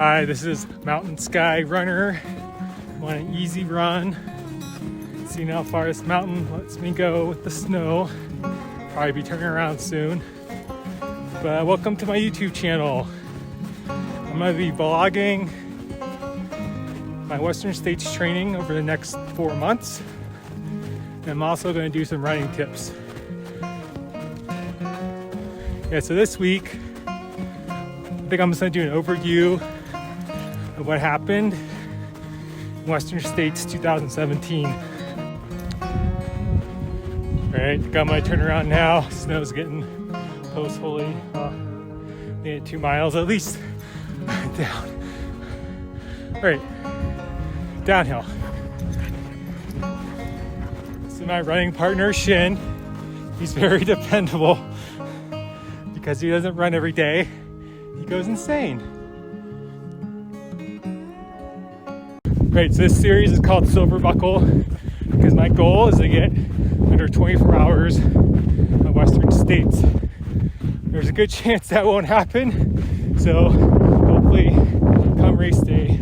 Hi, this is Mountain Sky Runner. I'm on an easy run. Seeing how far this mountain lets me go with the snow. Probably be turning around soon. But welcome to my YouTube channel. I'm going to be vlogging my Western States training over the next 4 months. And I'm also going to do some running tips. Yeah, so this week, I think I'm just going to do an overview of what happened in Western States 2017. All right, got my turnaround now. Snow's getting close, fully. Made it 2 miles at least down. All right, downhill. This is my running partner, Shin. He's very dependable because he doesn't run every day. He goes insane. Right, so this series is called Silver Buckle because my goal is to get under 24 hours of Western States. There's a good chance that won't happen, so hopefully come race day,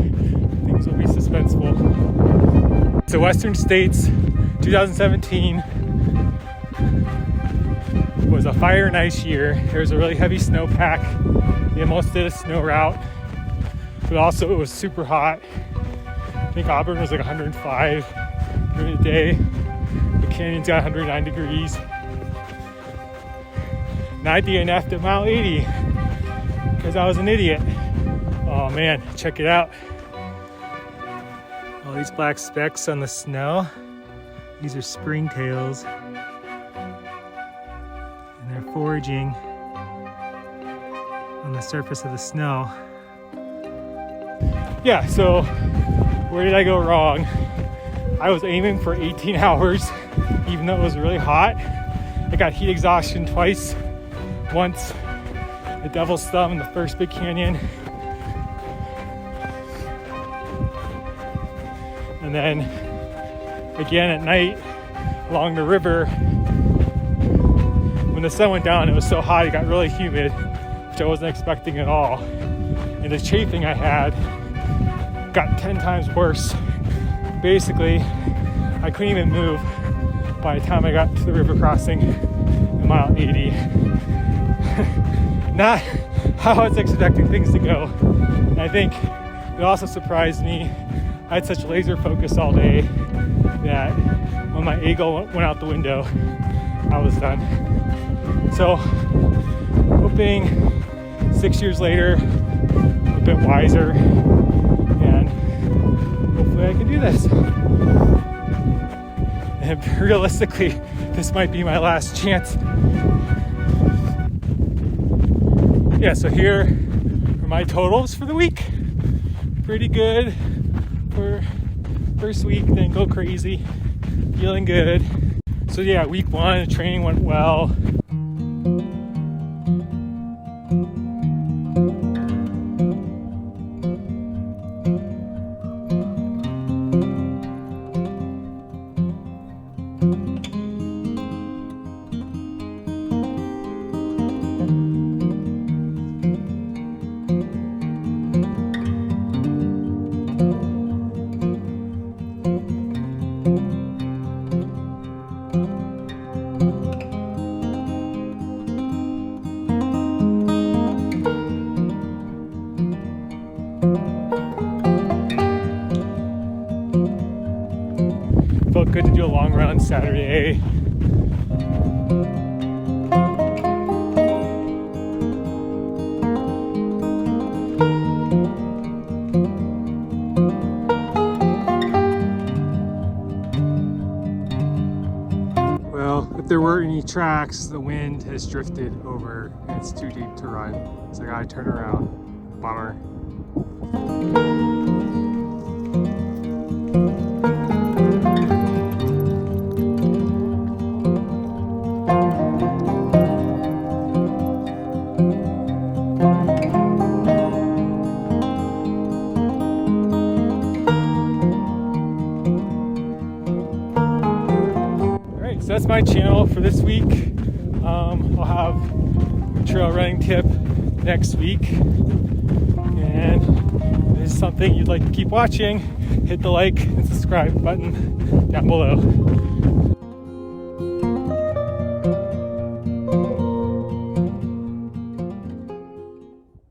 things will be suspenseful. So Western States 2017 was a fire and ice year. There was a really heavy snowpack. We almost did a snow route, but also it was super hot. I think Auburn was like 105 during the day. The canyon's got 109 degrees. And I DNF'd at mile 80 because I was an idiot. Oh man, check it out. All these black specks on the snow. These are springtails. And they're foraging on the surface of the snow. Yeah, so where did I go wrong? I was aiming for 18 hours, even though it was really hot. I got heat exhaustion twice. Once the Devil's Thumb in the first big canyon. And then again at night along the river. When the sun went down, it was so hot, it got really humid, which I wasn't expecting at all. And the chafing I had got 10 times worse. Basically, I couldn't even move by the time I got to the river crossing at mile 80. Not how I was expecting things to go. And I think it also surprised me. I had such laser focus all day that when my eagle went out the window, I was done. So, hoping 6 years later, a bit wiser, and hopefully I can do this. And realistically, this might be my last chance. Yeah, so here are my totals for the week. Pretty good for first week, then go crazy. Feeling good. So yeah, week 1, the training went well. Felt good to do a long run Saturday. Well, if there were any tracks, the wind has drifted over and it's too deep to run. So I gotta turn around. Bummer. So that's my channel for this week. I'll have a trail running tip next week. And if this is something you'd like to keep watching, hit the like and subscribe button down below.